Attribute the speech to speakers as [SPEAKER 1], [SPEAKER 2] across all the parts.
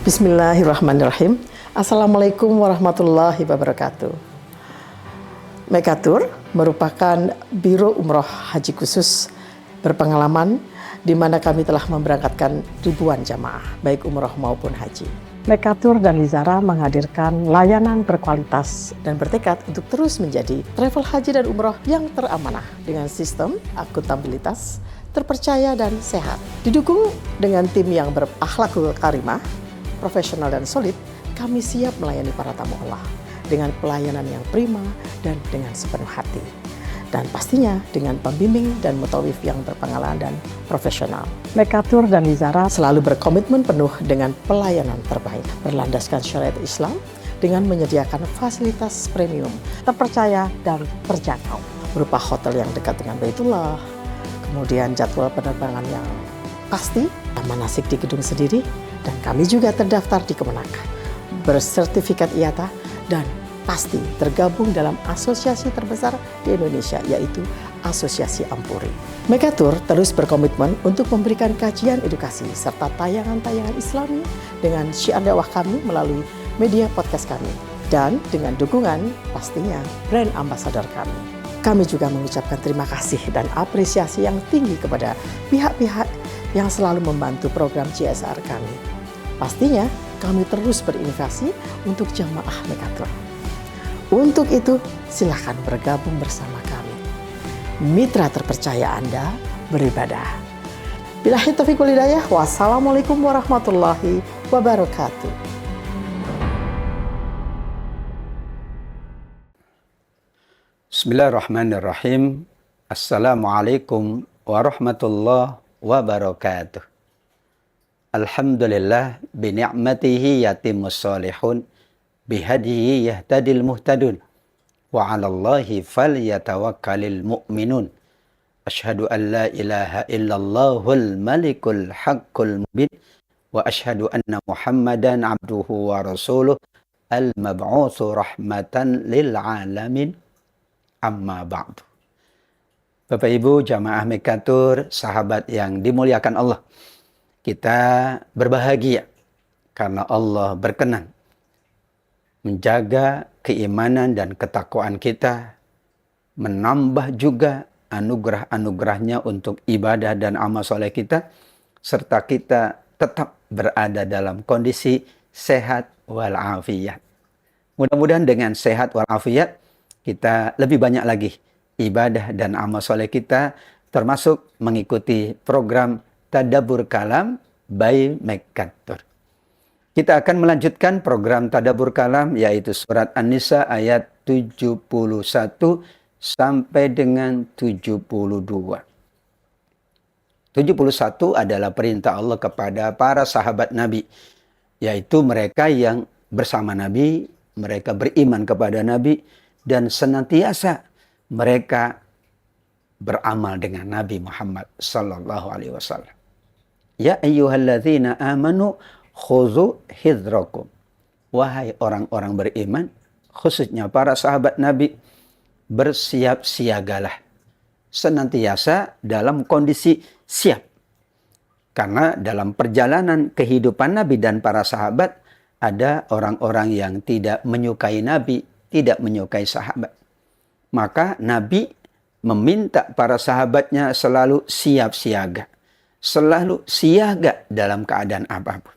[SPEAKER 1] Bismillahirrahmanirrahim. Assalamualaikum warahmatullahi wabarakatuh. Mekatur merupakan Biro Umroh Haji Khusus berpengalaman di mana kami telah memberangkatkan ribuan jamaah, baik umroh maupun haji. Mekatur dan Lizara menghadirkan layanan berkualitas dan bertekad untuk terus menjadi travel haji dan umroh yang teramanah dengan sistem akuntabilitas, terpercaya dan sehat. Didukung dengan tim yang berakhlakul karimah, profesional dan solid, kami siap melayani para tamu Allah dengan pelayanan yang prima dan dengan sepenuh hati. Dan pastinya dengan pembimbing dan mutawif yang berpengalaman dan profesional. Mekatur dan Lizara selalu berkomitmen penuh dengan pelayanan terbaik, berlandaskan syariat Islam dengan menyediakan fasilitas premium, terpercaya dan terjangkau, berupa hotel yang dekat dengan Baitullah, kemudian jadwal penerbangan yang pasti, manasik di gedung sendiri, dan kami juga terdaftar di Kemenak, bersertifikat IATA, dan pasti tergabung dalam asosiasi terbesar di Indonesia, yaitu Asosiasi Ampuri. Mekatur terus berkomitmen untuk memberikan kajian edukasi serta tayangan-tayangan Islami dengan syiar dakwah kami melalui media podcast kami, dan dengan dukungan pastinya brand ambassador kami. Kami juga mengucapkan terima kasih dan apresiasi yang tinggi kepada pihak-pihak yang selalu membantu program CSR kami. Pastinya kami terus berinovasi untuk jamaah Mekatur. Untuk itu, silakan bergabung bersama kami. Mitra terpercaya Anda beribadah. Billahi taufiq wal hidayah. Wassalamualaikum warahmatullahi wabarakatuh.
[SPEAKER 2] Bismillahirrahmanirrahim. Assalamualaikum warahmatullahi wabarakatuh. Alhamdulillah bini'matihi yatimmus salihun bihadihi yahtadil muhtadun wa 'alallahi falyatawakkalul mu'minun. Asyhadu an la ilaha illallahul malikul haqqul mubin wa asyhadu anna Muhammadan abduhu wa rasuluh al-mab'utsu rahmatan lil alamin. Amma ba'du. Bapak Ibu jamaah Mekatur, sahabat yang dimuliakan Allah, kita berbahagia karena Allah berkenan menjaga keimanan dan ketakwaan kita, menambah juga anugerah-anugerahnya untuk ibadah dan amal soleh kita, serta kita tetap berada dalam kondisi sehat walafiat. Mudah-mudahan dengan sehat walafiat kita lebih banyak lagi ibadah dan amal soleh kita, termasuk mengikuti program Tadabbur Kalam by Mekatur. Kita akan melanjutkan program Tadabbur Kalam, yaitu surat An-Nisa ayat 71 sampai dengan 72. 71 adalah perintah Allah kepada para sahabat Nabi, yaitu mereka yang bersama Nabi, mereka beriman kepada Nabi, dan senantiasa mereka beramal dengan Nabi Muhammad sallallahu alaihi wasallam. Ya ayyuhalladzina amanu khudzu hidrakum. Wahai orang-orang beriman, khususnya para sahabat Nabi, bersiap siagalah. Senantiasa dalam kondisi siap. Karena dalam perjalanan kehidupan Nabi dan para sahabat, ada orang-orang yang tidak menyukai Nabi, tidak menyukai sahabat. Maka Nabi meminta para sahabatnya selalu siap siaga. Selalu siaga dalam keadaan apapun.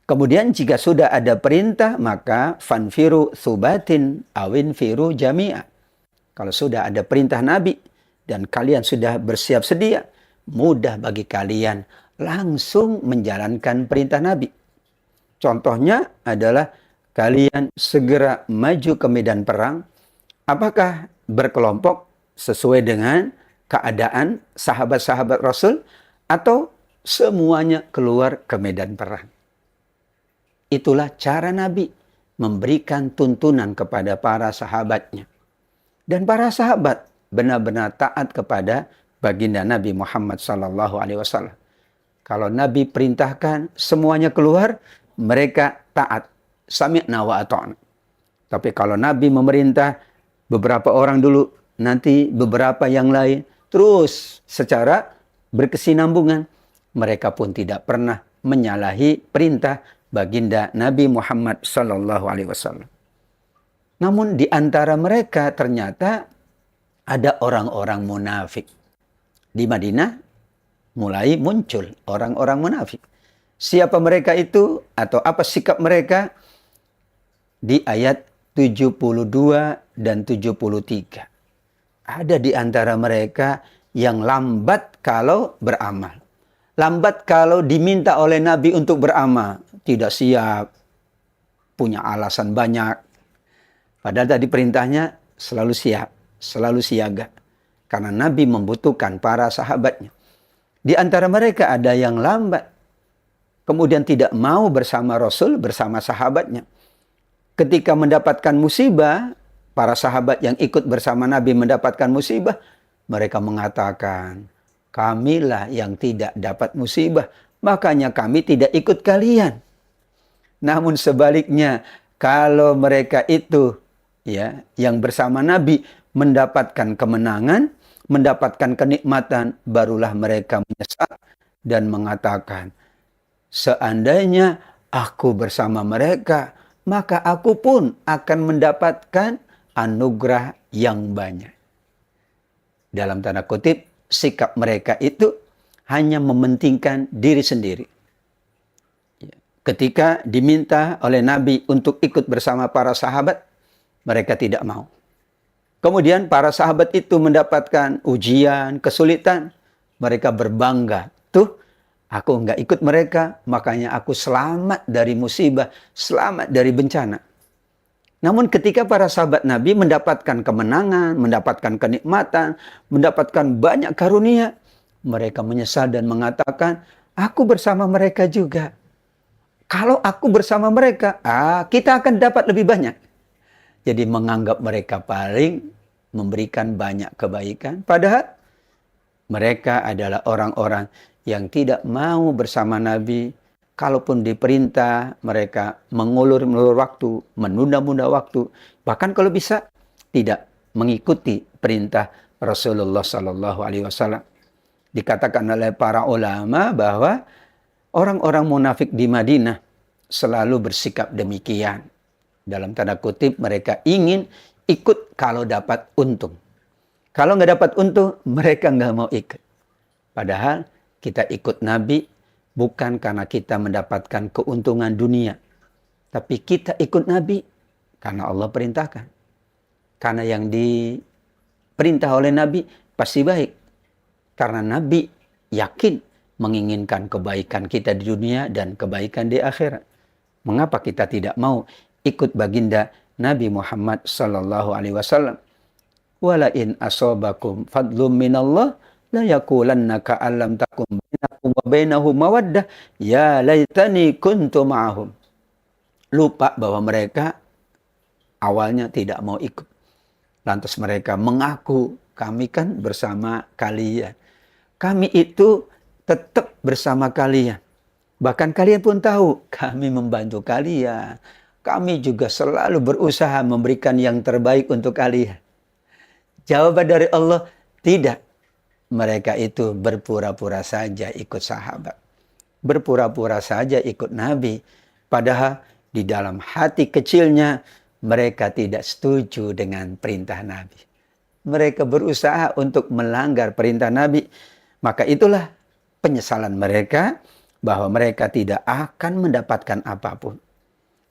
[SPEAKER 2] Kemudian jika sudah ada perintah, maka fanfiru thubatin awinfiru jami'a. Kalau sudah ada perintah Nabi dan kalian sudah bersiap sedia, mudah bagi kalian langsung menjalankan perintah Nabi. Contohnya adalah kalian segera maju ke medan perang. Apakah berkelompok sesuai dengan keadaan sahabat-sahabat Rasul, atau semuanya keluar ke medan perang? Itulah cara Nabi memberikan tuntunan kepada para sahabatnya. Dan para sahabat benar-benar taat kepada baginda Nabi Muhammad SAW. Kalau Nabi perintahkan semuanya keluar, mereka taat. Sami'na wa ata'na. Tapi kalau Nabi memerintah beberapa orang dulu, nanti beberapa yang lain, terus secara berkesinambungan, mereka pun tidak pernah menyalahi perintah baginda Nabi Muhammad sallallahu alaihi wasallam. Namun di antara mereka ternyata ada orang-orang munafik. Di Madinah mulai muncul orang-orang munafik. Siapa mereka itu atau apa sikap mereka? Di ayat 72 dan 73. Ada di antara mereka yang lambat kalau beramal. Lambat kalau diminta oleh Nabi untuk beramal. Tidak siap, punya alasan banyak. Padahal tadi perintahnya selalu siap, selalu siaga. Karena Nabi membutuhkan para sahabatnya. Di antara mereka ada yang lambat. Kemudian tidak mau bersama Rasul, bersama sahabatnya. Ketika mendapatkan musibah, para sahabat yang ikut bersama Nabi mendapatkan musibah, mereka mengatakan, kamilah yang tidak dapat musibah, makanya kami tidak ikut kalian. Namun sebaliknya, kalau mereka itu ya yang bersama Nabi mendapatkan kemenangan, mendapatkan kenikmatan, barulah mereka menyesal dan mengatakan, seandainya aku bersama mereka, maka aku pun akan mendapatkan anugerah yang banyak. Dalam tanda kutip, sikap mereka itu hanya mementingkan diri sendiri. Ketika diminta oleh Nabi untuk ikut bersama para sahabat, mereka tidak mau. Kemudian para sahabat itu mendapatkan ujian, kesulitan. Mereka berbangga. Tuh, aku nggak ikut mereka, makanya aku selamat dari musibah, selamat dari bencana. Namun ketika para sahabat Nabi mendapatkan kemenangan, mendapatkan kenikmatan, mendapatkan banyak karunia, mereka menyesal dan mengatakan, aku bersama mereka juga. Kalau aku bersama mereka, kita akan dapat lebih banyak. Jadi menganggap mereka paling memberikan banyak kebaikan. Padahal mereka adalah orang-orang yang tidak mau bersama Nabi. Kalaupun diperintah, mereka mengulur-ulur waktu, menunda-nunda waktu. Bahkan kalau bisa, tidak mengikuti perintah Rasulullah SAW. Dikatakan oleh para ulama bahwa orang-orang munafik di Madinah selalu bersikap demikian. Dalam tanda kutip, mereka ingin ikut kalau dapat untung. Kalau nggak dapat untung, mereka nggak mau ikut. Padahal kita ikut Nabi bukan karena kita mendapatkan keuntungan dunia. Tapi kita ikut Nabi karena Allah perintahkan. Karena yang diperintah oleh Nabi pasti baik. Karena Nabi yakin menginginkan kebaikan kita di dunia dan kebaikan di akhirat. Mengapa kita tidak mau ikut baginda Nabi Muhammad sallallahu alaihi wasallam? Wala in asabakum fadlum minallah la yaqulanna ka'allam takum bainakum wa bainahum mawaddah ya laitani kuntu ma'ahum. Lupa bahwa mereka awalnya tidak mau ikut. Lantas mereka mengaku, kami kan bersama kalian. Kami itu tetap bersama kalian. Bahkan kalian pun tahu, kami membantu kalian. Kami juga selalu berusaha memberikan yang terbaik untuk kalian. Jawaban dari Allah, tidak. Mereka itu berpura-pura saja ikut sahabat. Berpura-pura saja ikut Nabi. Padahal di dalam hati kecilnya, mereka tidak setuju dengan perintah Nabi. Mereka berusaha untuk melanggar perintah Nabi. Maka itulah penyesalan mereka bahwa mereka tidak akan mendapatkan apapun.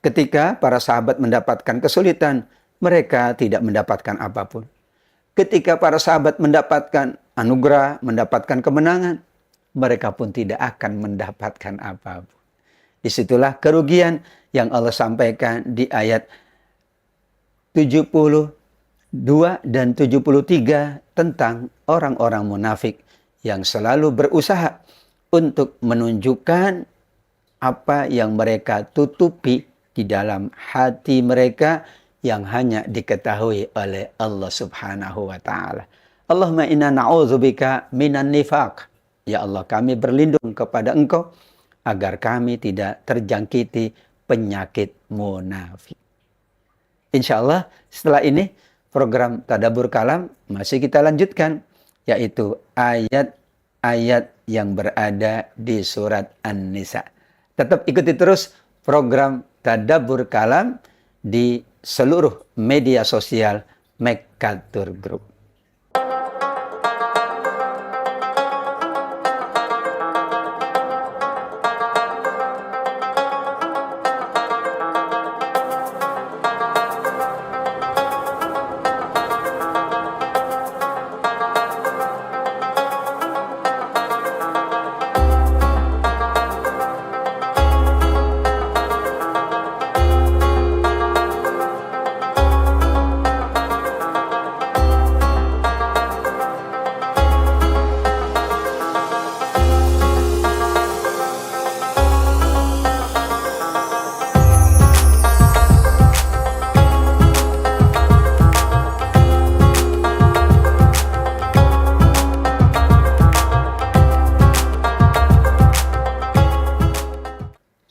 [SPEAKER 2] Ketika para sahabat mendapatkan kesulitan, mereka tidak mendapatkan apapun. Ketika para sahabat mendapatkan anugerah, mendapatkan kemenangan, mereka pun tidak akan mendapatkan apapun. Disitulah kerugian yang Allah sampaikan di ayat 72 dan 73 tentang orang-orang munafik yang selalu berusaha untuk menunjukkan apa yang mereka tutupi di dalam hati mereka yang hanya diketahui oleh Allah Subhanahu wa taala. Allahumma inna na'udzubika minan nifaq. Ya Allah, kami berlindung kepada Engkau agar kami tidak terjangkiti penyakit munafik. Insyaallah setelah ini program Tadabbur Kalam masih kita lanjutkan, yaitu ayat-ayat yang berada di surat An-Nisa. Tetap ikuti terus program Tadabbur Kalam di seluruh media sosial Mekatur Group.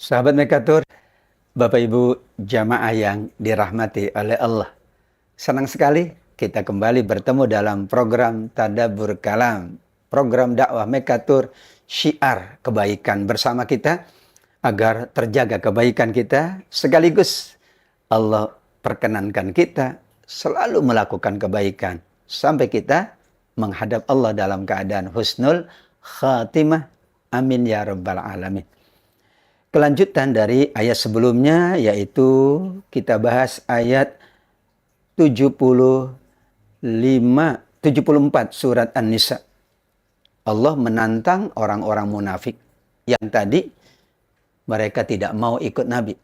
[SPEAKER 2] Sahabat Mekatur, Bapak Ibu jamaah yang dirahmati oleh Allah. Senang sekali kita kembali bertemu dalam program Tadabbur Kalam. Program dakwah Mekatur, syiar kebaikan bersama kita agar terjaga kebaikan kita. Sekaligus Allah perkenankan kita selalu melakukan kebaikan sampai kita menghadap Allah dalam keadaan husnul khatimah. Amin ya rabbal alamin. Kelanjutan dari ayat sebelumnya, yaitu kita bahas ayat 74 surat An-Nisa. Allah menantang orang-orang munafik yang tadi mereka tidak mau ikut Nabi.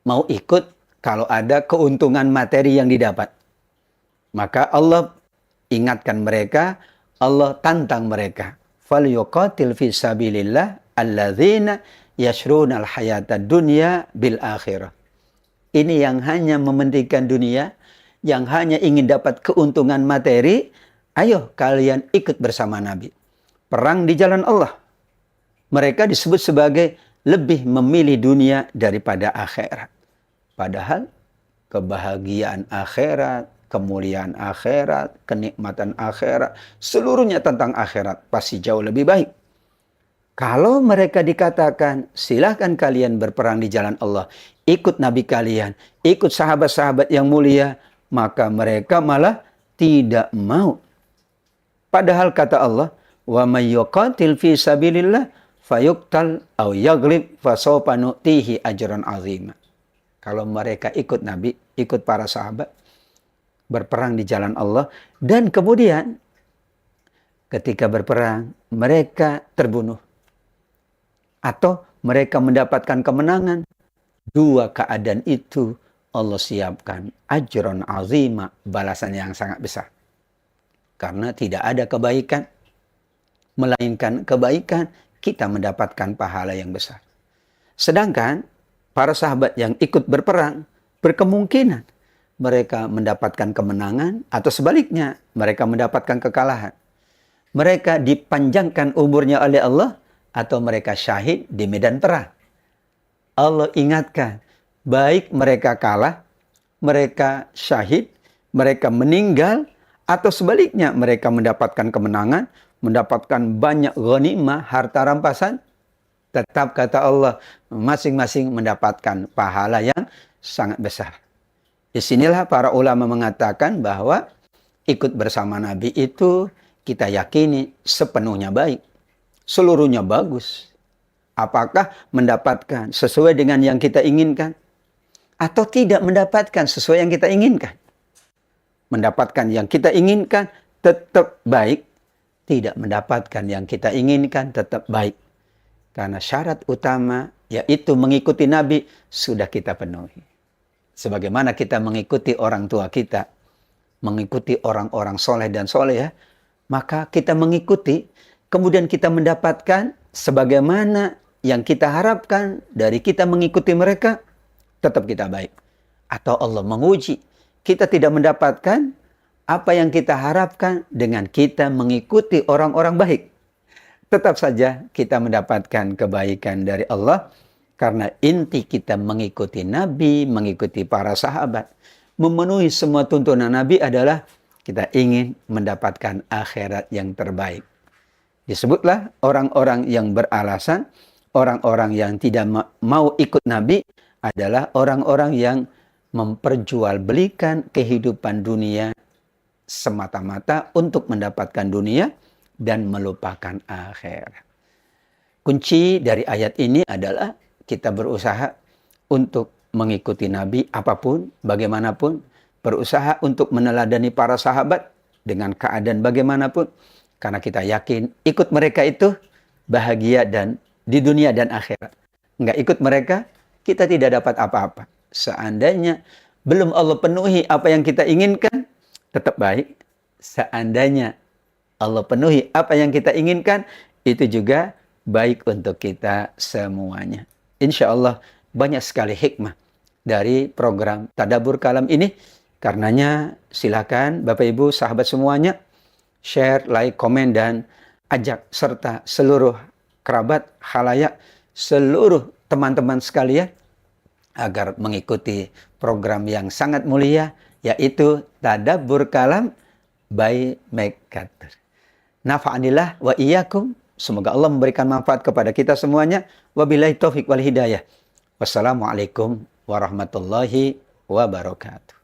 [SPEAKER 2] Mau ikut kalau ada keuntungan materi yang didapat. Maka Allah ingatkan mereka, Allah tantang mereka. فَلْيُقَاتِلْ فِي سَبِيلِ اللَّهِ الَّذِينَ yashrunal hayata dunya bil akhirah. Ini yang hanya mementingkan dunia, yang hanya ingin dapat keuntungan materi, ayo kalian ikut bersama Nabi. Perang di jalan Allah. Mereka disebut sebagai lebih memilih dunia daripada akhirat. Padahal kebahagiaan akhirat, kemuliaan akhirat, kenikmatan akhirat, seluruhnya tentang akhirat pasti jauh lebih baik. Kalau mereka dikatakan, silahkan kalian berperang di jalan Allah, ikut Nabi kalian, ikut sahabat-sahabat yang mulia, maka mereka malah tidak mau. Padahal kata Allah, wa may yuqatil fi sabilillah fayuqtal aw yaghlib fasawfa nu'tihi ajran 'azima. Kalau mereka ikut Nabi, ikut para sahabat, berperang di jalan Allah, dan kemudian ketika berperang mereka terbunuh atau mereka mendapatkan kemenangan, dua keadaan itu Allah siapkan ajron azima, balasan yang sangat besar. Karena tidak ada kebaikan, melainkan kebaikan, kita mendapatkan pahala yang besar. Sedangkan para sahabat yang ikut berperang, berkemungkinan mereka mendapatkan kemenangan, atau sebaliknya, mereka mendapatkan kekalahan. Mereka dipanjangkan umurnya oleh Allah, atau mereka syahid di medan perang. Allah ingatkan, baik mereka kalah, mereka syahid, mereka meninggal, atau sebaliknya mereka mendapatkan kemenangan, mendapatkan banyak ghanimah, harta rampasan, tetap kata Allah, masing-masing mendapatkan pahala yang sangat besar. Disinilah para ulama mengatakan bahwa ikut bersama Nabi itu kita yakini sepenuhnya baik. Seluruhnya bagus. Apakah mendapatkan sesuai dengan yang kita inginkan? Atau tidak mendapatkan sesuai yang kita inginkan? Mendapatkan yang kita inginkan tetap baik. Tidak mendapatkan yang kita inginkan tetap baik. Karena syarat utama yaitu mengikuti Nabi sudah kita penuhi. Sebagaimana kita mengikuti orang tua kita, mengikuti orang-orang soleh dan soleh, maka kita mengikuti, kemudian kita mendapatkan sebagaimana yang kita harapkan dari kita mengikuti mereka, tetap kita baik. Atau Allah menguji, kita tidak mendapatkan apa yang kita harapkan dengan kita mengikuti orang-orang baik. Tetap saja kita mendapatkan kebaikan dari Allah, karena inti kita mengikuti Nabi, mengikuti para sahabat, memenuhi semua tuntunan Nabi adalah kita ingin mendapatkan akhirat yang terbaik. Disebutlah orang-orang yang beralasan, orang-orang yang tidak mau ikut Nabi adalah orang-orang yang memperjualbelikan kehidupan dunia semata-mata untuk mendapatkan dunia dan melupakan akhirat. Kunci dari ayat ini adalah kita berusaha untuk mengikuti Nabi apapun, bagaimanapun, berusaha untuk meneladani para sahabat dengan keadaan bagaimanapun, karena kita yakin ikut mereka itu bahagia dan di dunia dan akhirat. Enggak ikut mereka, kita tidak dapat apa-apa. Seandainya belum Allah penuhi apa yang kita inginkan, tetap baik. Seandainya Allah penuhi apa yang kita inginkan, itu juga baik untuk kita semuanya. Insya Allah banyak sekali hikmah dari program Tadabbur Kalam ini. Karenanya silakan Bapak Ibu sahabat semuanya share, like, komen, dan ajak serta seluruh kerabat, khalayak, seluruh teman-teman sekalian agar mengikuti program yang sangat mulia, yaitu Tadabbur Kalam by Mekatur. Nafa'anillah wa iyyakum. Semoga Allah memberikan manfaat kepada kita semuanya. Wabillahi taufiq wal hidayah. Wassalamualaikum warahmatullahi wabarakatuh.